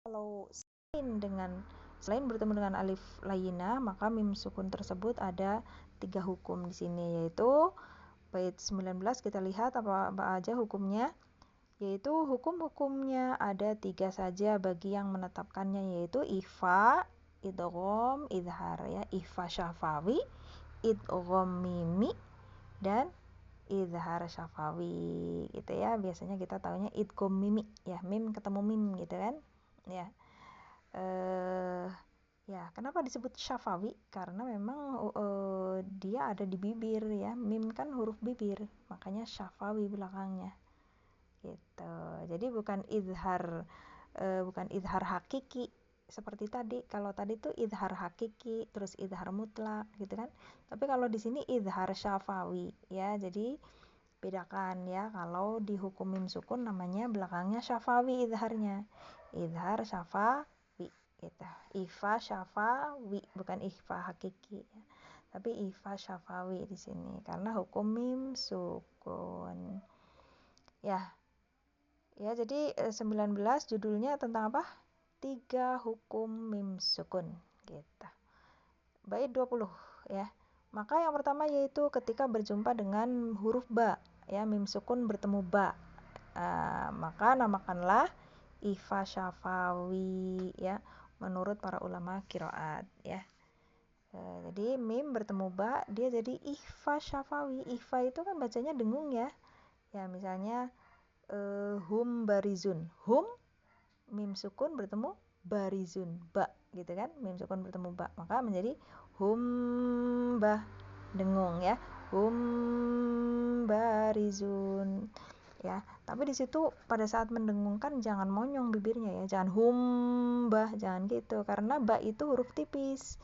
Kalau selain bertemu dengan alif layyinah, maka mim sukun tersebut ada 3 hukum di sini, yaitu bait 19 kita lihat apa aja hukumnya, yaitu hukum-hukumnya ada 3 saja bagi yang menetapkannya, yaitu ikhfa, idgham, izhar ya, ikhfa syafawi, idgham mimi, dan izhar syafawi gitu ya. Biasanya kita tahunya idgham mimi ya, mim ketemu mim gitu kan ya. Ya, kenapa disebut syafawi? Karena memang dia ada di bibir ya. Mim kan huruf bibir, makanya syafawi belakangnya. Gitu. Jadi bukan izhar hakiki seperti tadi. Kalau tadi tuh izhar hakiki, terus izhar mutlak gitu kan. Tapi kalau di sini izhar syafawi ya. Jadi bedakan ya, kalau di hukum mim sukun namanya belakangnya syafawi izharnya. Izhar syafawi gitu. Ikhfa syafawi, bukan ikhfa hakiki ya. Tapi ikhfa syafawi di sini karena hukum mim sukun. Ya. Ya, jadi 19 judulnya tentang apa? 3 hukum mim sukun gitu. Bait 20 ya. Maka yang pertama yaitu ketika berjumpa dengan huruf ba ya, mim sukun bertemu ba. Maka namakanlah ikhfa syafawi ya, menurut para ulama qiraat ya. Jadi mim bertemu ba dia jadi ikhfa syafawi. Ikhfa itu kan bacanya dengung ya. Ya, misalnya hum barizun. Hum mim sukun bertemu barizun, ba gitu kan, mim sukun bertemu ba, maka menjadi hum bah, dengung ya, hum barizun ya. Tapi di situ pada saat mendengungkan jangan monyong bibirnya ya, jangan hum bah, jangan gitu, karena ba itu huruf tipis,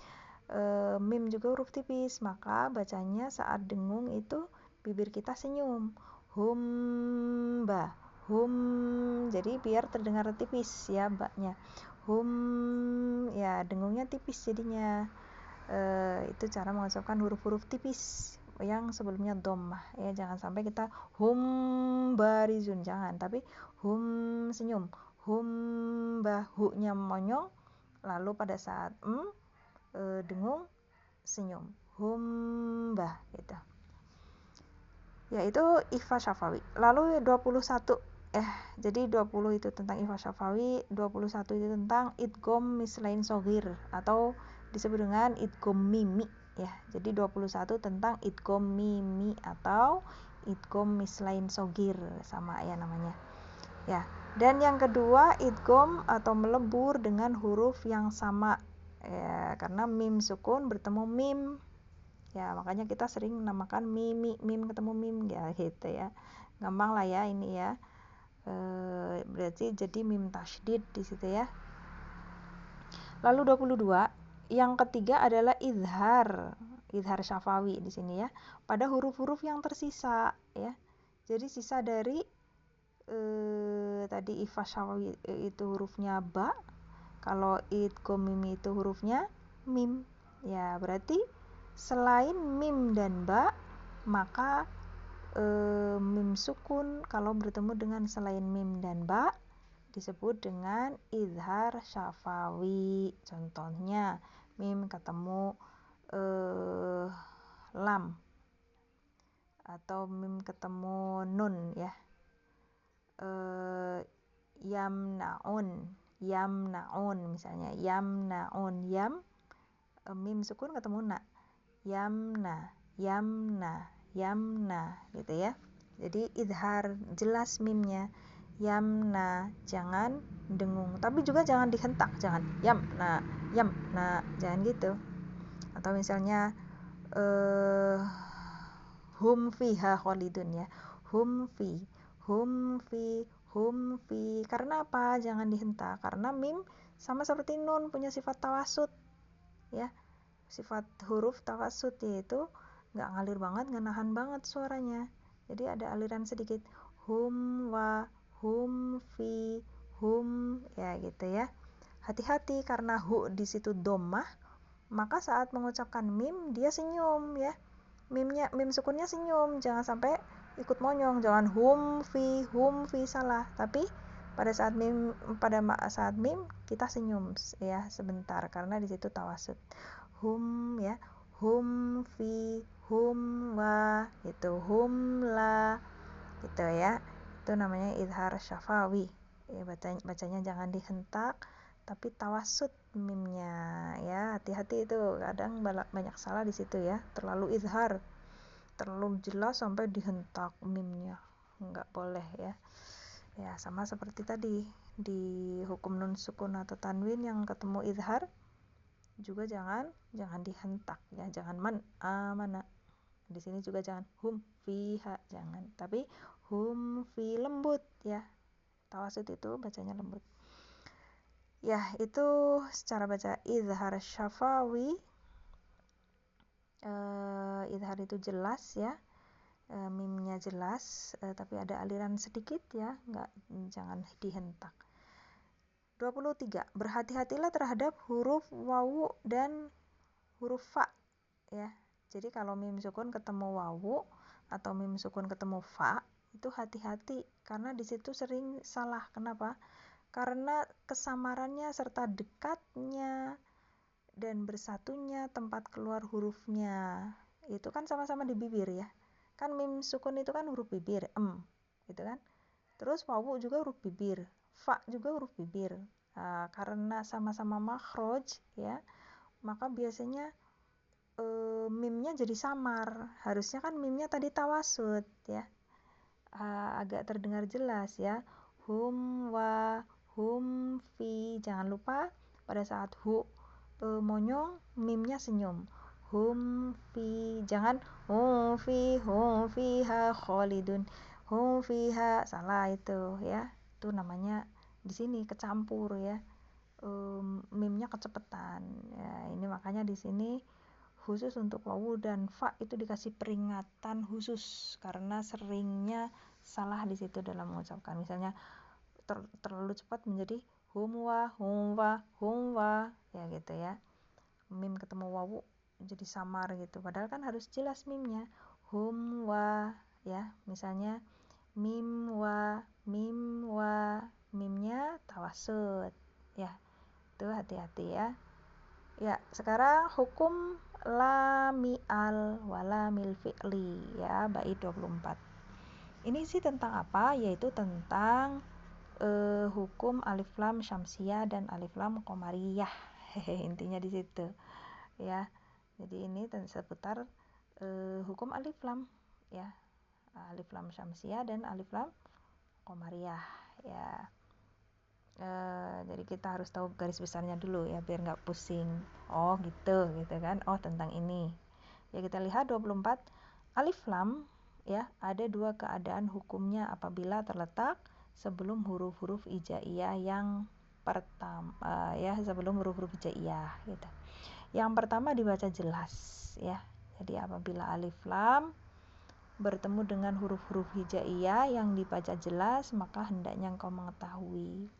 mim juga huruf tipis, maka bacanya saat dengung itu bibir kita senyum, hum bah, hum, jadi biar terdengar tipis ya baknya, hum ya, dengungnya tipis jadinya. Itu cara mengucapkan huruf-huruf tipis yang sebelumnya dhammah ya, jangan sampai kita hum barizun, jangan, tapi hum senyum, hum bah, hu-nya monyong, lalu pada saat dengung senyum, hum bah gitu. Ya, itu ikhfa syafawi. Lalu 21 jadi 20 itu tentang ikhfa syafawi, 21 itu tentang idgham mislain shogir atau disebut dengan idgham mimi ya. Jadi 21 tentang idgham mimi atau idgham mislain shogir, sama ya namanya. Ya. Dan yang kedua idgham atau melebur dengan huruf yang sama ya, karena mim sukun bertemu mim. Ya, makanya kita sering namakan mimi, mim ketemu mim ya gitu ya. Gampang lah ya ini ya. Berarti jadi mim tasydid di situ ya. Lalu 22, yang ketiga adalah izhar syafawi di sini ya, pada huruf-huruf yang tersisa ya. Jadi sisa dari tadi ikhfa syafawi itu hurufnya ba, kalau idgham mimi itu hurufnya mim. Ya, berarti selain mim dan ba, maka mim sukun kalau bertemu dengan selain mim dan ba disebut dengan izhar syafawi. Contohnya mim ketemu lam atau mim ketemu nun ya. Yamnaun misalnya, yamnaun, yam mim sukun ketemu na, yamna gitu ya. Jadi izhar jelas mimnya, yamna, jangan dengung, tapi juga jangan dihentak, jangan yamna, jangan gitu. Atau misalnya hum fiha khalidun ya, hum fi, karena apa jangan dihentak? Karena mim sama seperti nun punya sifat tawasud ya, sifat huruf tawasud, yaitu nggak ngalir banget, nggak nahan banget suaranya, jadi ada aliran sedikit, hum wa, hum fi, hum ya gitu ya. Hati-hati karena hu di situ dhammah, maka saat mengucapkan mim dia senyum ya, mim sukunnya senyum, jangan sampai ikut monyong, jangan hum fi salah, tapi pada saat mim kita senyum ya sebentar karena di situ tawasud. Hum ya, hum fi, hum wa, gitu, hum la, gitu ya. Itu namanya idhar syafawi. Ya, bacanya jangan dihentak, tapi tawasud mimnya ya. Hati-hati itu, kadang banyak salah di situ ya. Terlalu idhar, terlalu jelas sampai dihentak mimnya, nggak boleh ya. Ya sama seperti tadi di hukum nun sukun atau tanwin yang ketemu idhar juga jangan dihentak ya, jangan man amana. Di sini juga jangan hum fiha, jangan, tapi hum fi, lembut ya. Tawasud itu bacanya lembut. Ya, itu secara baca idhar syafawi. Idhar itu jelas ya. Mimnya jelas, tapi ada aliran sedikit ya, jangan dihentak. 23. Berhati-hatilah terhadap huruf wawu dan huruf fa ya. Jadi kalau mim sukun ketemu wawu atau mim sukun ketemu fa, itu hati-hati karena di situ sering salah. Kenapa? Karena kesamarannya serta dekatnya dan bersatunya tempat keluar hurufnya itu kan sama-sama di bibir ya. Kan mim sukun itu kan huruf bibir, gitu kan. Terus wawu juga huruf bibir, fa juga huruf bibir. Karena sama-sama makhraj ya, maka biasanya mimnya jadi samar. Harusnya kan mimnya tadi tawasud ya. Agak terdengar jelas ya. Hum wa, hum fi. Jangan lupa pada saat hu monyong, mimnya senyum. Hum fi, jangan hum fiha khalidun, hum fiha, salah itu ya. Itu namanya di sini kecampur ya. Mimnya kecepetan ya. Ini makanya di sini khusus untuk wawu dan fa itu dikasih peringatan khusus karena seringnya salah di situ dalam mengucapkan. Misalnya terlalu cepat menjadi humwa ya gitu ya. Mim ketemu wawu jadi samar gitu, padahal kan harus jelas mimnya. Humwa ya, misalnya mimwa, mimnya tawasud ya. Itu hati-hati ya. Ya, sekarang hukum lami'al walamil fi'li ya, bait 24. Ini sih tentang apa? Yaitu tentang hukum alif lam syamsiyah dan alif lam qamariyah. Intinya di situ ya. Jadi ini seputar hukum alif lam ya. Alif lam syamsiyah dan alif lam qamariyah ya. Jadi kita harus tahu garis besarnya dulu ya biar nggak pusing. Oh gitu kan. Oh tentang ini. Ya kita lihat 24. Alif lam ya, ada dua keadaan hukumnya apabila terletak sebelum huruf-huruf hijaiyah yang pertama ya, sebelum huruf-huruf hijaiyah gitu. Yang pertama dibaca jelas ya. Jadi apabila alif lam bertemu dengan huruf-huruf hijaiyah yang dibaca jelas, maka hendaknya engkau mengetahui.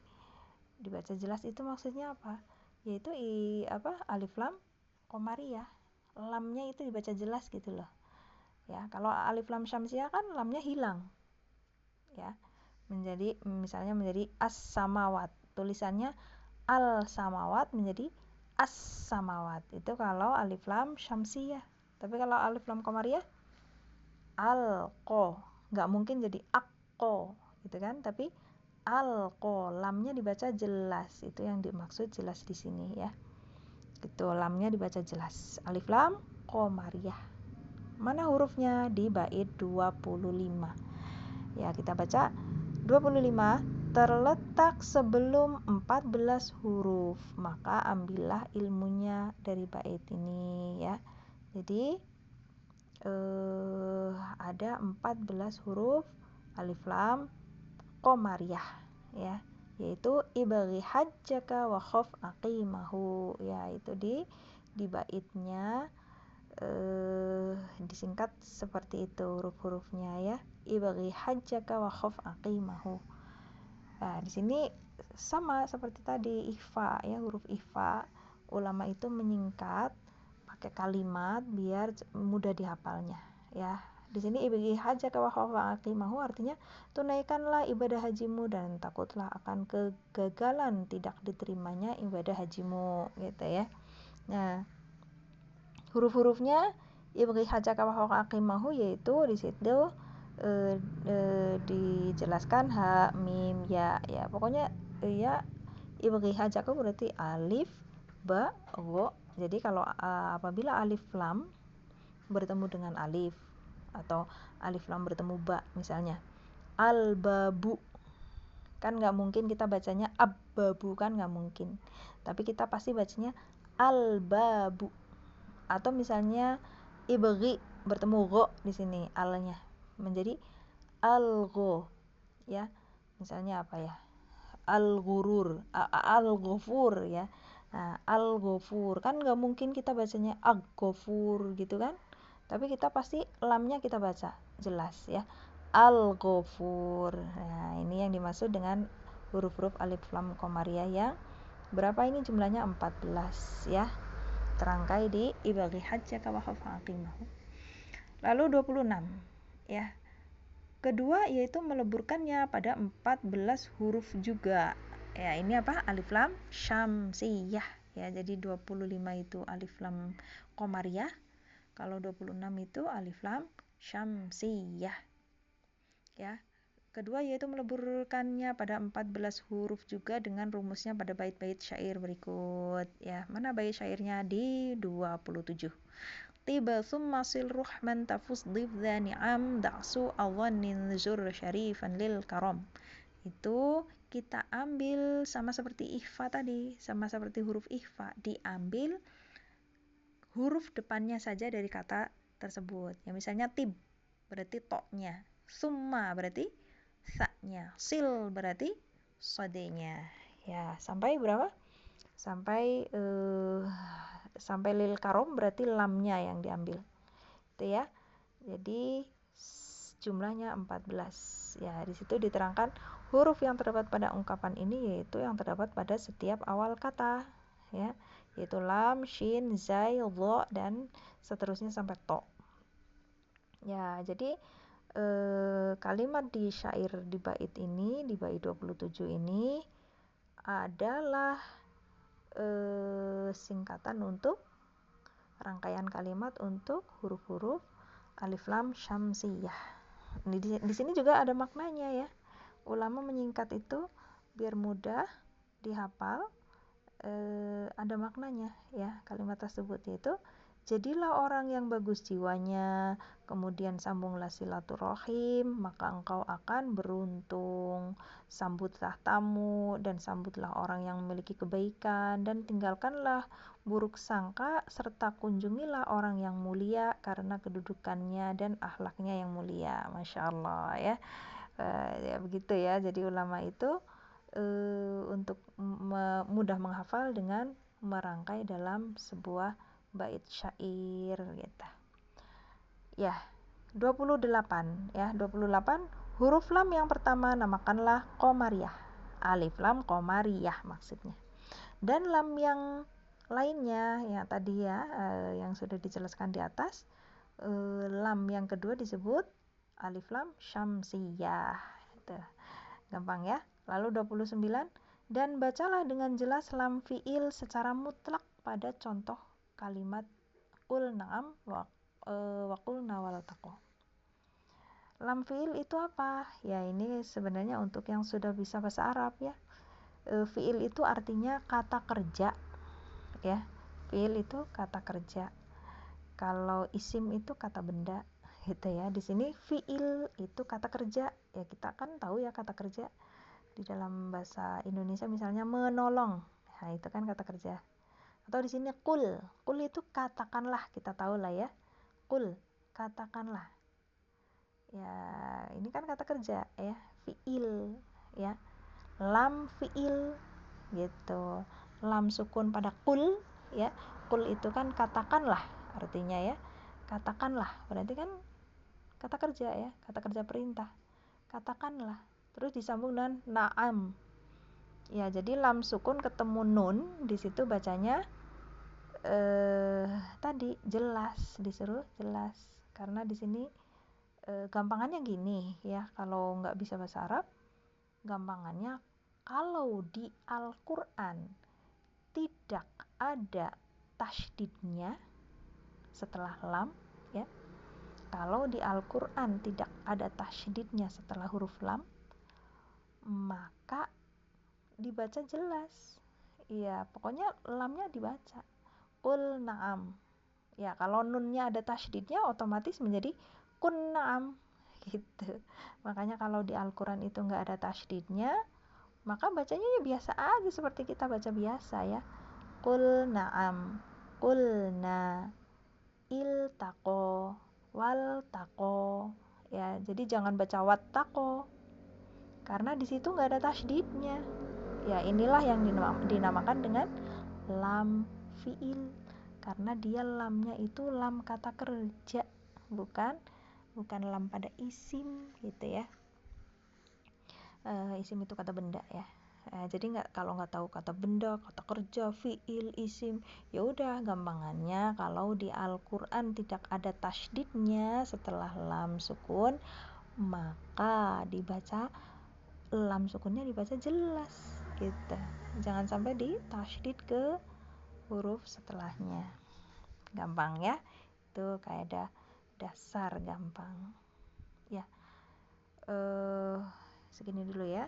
Dibaca jelas itu maksudnya apa? Yaitu alif lam qamariyah. Lamnya itu dibaca jelas gitu loh. Ya, kalau alif lam syamsiyah kan lamnya hilang. Ya. Misalnya menjadi as-samawat. Tulisannya al-samawat menjadi as-samawat. Itu kalau alif lam syamsiyah. Tapi kalau alif lam qamariyah al-qa. Enggak mungkin jadi ak-qa gitu kan, tapi al-qa. Lamnya dibaca jelas. Itu yang dimaksud jelas di sini ya. Gitu, lamnya dibaca jelas. Alif lam qamariyah. Mana hurufnya? Di bait 25. Ya, kita baca 25. Terletak sebelum 14 huruf, maka ambillah ilmunya dari bait ini ya. Jadi ada 14 huruf alif lam qamariyah ya, yaitu ibghi hajjaka wa khaf aqimahu ya. Itu di baitnya disingkat seperti itu huruf-hurufnya ya. Ibghi hajjaka wa khaf aqimahu. Nah, di sini sama seperti tadi ikhfa ya, huruf ikhfa. Ulama itu menyingkat pakai kalimat biar mudah dihafalnya ya. Di sini ibghi hajjaka wa khafa aqimahu artinya tunaikanlah ibadah hajimu dan takutlah akan kegagalan tidak diterimanya ibadah hajimu gitu ya. Nah, huruf-hurufnya ibghi hajjaka wa khafa aqimahu yaitu di situ dijelaskan ha, mim, ya. Pokoknya ya ibghi hajjaka berarti alif, ba, gha. Jadi kalau apabila alif lam bertemu dengan alif atau alif lam bertemu ba misalnya al-babu, kan nggak mungkin kita bacanya ab-babu, kan nggak mungkin, tapi kita pasti bacanya al-babu. Atau misalnya ibghi bertemu gho di sini alnya menjadi al-gho ya, misalnya apa ya, al-ghurur, al-ghafur ya. Nah, al-ghafur kan nggak mungkin kita bacanya ag-ghafur gitu kan, tapi kita pasti lamnya kita baca jelas ya, al-ghafur. Nah, ini yang dimaksud dengan huruf-huruf alif lam qamariyah yang berapa ini jumlahnya 14 ya, terangkai di ibghi hajjaka wa khafa aqimahu. Lalu 26 ya. Kedua yaitu meleburkannya pada 14 huruf juga. Ya, ini apa? Alif lam syamsiyah ya. Jadi 25 itu alif lam qamariyah. Kalau 26 itu alif lam syamsiyah. Ya. Kedua yaitu meleburkannya pada 14 huruf juga dengan rumusnya pada bait-bait syair berikut ya. Mana bait syairnya? Di 27. Tiba summa sil ruhman tafus dhifdha ni'am da'su awanin zur syarifan lil karam. Itu kita ambil sama seperti ikhfa tadi, sama seperti huruf ikhfa, diambil huruf depannya saja dari kata tersebut ya. Misalnya tib berarti toknya, summa berarti sa-nya, sil berarti sodenya ya. Sampai berapa? Sampai lil karom berarti lamnya yang diambil itu ya. Jadi jumlahnya 14 ya. Di situ diterangkan huruf yang terdapat pada ungkapan ini yaitu yang terdapat pada setiap awal kata ya, yaitu lam, shin, zai, dha dan seterusnya sampai to ya. Jadi kalimat di syair di bait ini, di bait 27 ini adalah singkatan untuk rangkaian kalimat untuk huruf-huruf alif lam syamsiyah. Di sini juga ada maknanya ya. Ulama menyingkat itu biar mudah dihafal. Ada maknanya ya kalimat tersebut, yaitu jadilah orang yang bagus jiwanya, kemudian sambunglah silaturahim, maka engkau akan beruntung. Sambutlah tamu dan sambutlah orang yang memiliki kebaikan, dan tinggalkanlah buruk sangka, serta kunjungilah orang yang mulia karena kedudukannya dan akhlaknya yang mulia. Masya Allah ya. Ya begitu ya. Jadi ulama itu untuk mudah menghafal dengan merangkai dalam sebuah bait syair gitu. Ya, 28 ya. 28 huruf lam yang pertama namakanlah qamariyah. Alif lam qamariyah maksudnya. Dan lam yang lainnya ya tadi ya yang sudah dijelaskan di atas, lam yang kedua disebut alif lam syamsiyah gitu. Gampang ya. Lalu 29, dan bacalah dengan jelas lam fi'il secara mutlak pada contoh kalimat qul na'am wa qulna wal taqwa. Lam fi'il itu apa? Ya ini sebenarnya untuk yang sudah bisa bahasa Arab ya. Fi'il itu artinya kata kerja ya. Fi'il itu kata kerja. Kalau isim itu kata benda gitu ya. Di sini fi'il itu kata kerja. Ya kita kan tahu ya kata kerja. Di dalam bahasa Indonesia misalnya menolong. Nah, itu kan kata kerja. Atau di sini qul. Qul itu katakanlah, kita tahu lah ya. Qul, katakanlah. Ya, ini kan kata kerja ya, fi'il ya. Lam fi'il gitu. Lam sukun pada qul ya. Qul itu kan katakanlah artinya ya. Katakanlah berarti kan kata kerja ya, kata kerja perintah. Katakanlah. Terus disambung dengan na'am. Ya, jadi lam sukun ketemu nun, di situ bacanya tadi jelas, disuruh jelas. Karena di sini Gampangannya gini ya, kalau nggak bisa bahasa Arab, gampangannya kalau di Al-Quran tidak ada tasydidnya setelah lam, ya, kalau di Al-Quran tidak ada tasydidnya setelah huruf lam, maka dibaca jelas. Iya, pokoknya lamnya dibaca. Qul na'am. Ya, kalau nunnya ada tasydidnya otomatis menjadi kun na'am gitu. Makanya kalau di Al-Quran itu nggak ada tasydidnya, maka bacanya ya biasa aja seperti kita baca biasa ya. Qul na'am, qulna, iltaqo, waltaqo. Ya, jadi jangan baca wattaqo. Karena di situ nggak ada tasydidnya. Ya, inilah yang dinamakan dengan lam fiil, karena dia lamnya itu lam kata kerja, bukan lam pada isim gitu ya. Isim itu kata benda ya. Jadi kalau nggak tahu kata benda, kata kerja, fiil, isim, ya udah gampangannya kalau di Al-Quran tidak ada tasydidnya setelah lam sukun, maka dibaca lam sukunnya dibaca jelas gitu. Jangan sampai di tasydid ke huruf setelahnya. Gampang ya, itu kaidah dasar gampang ya. Segini dulu ya.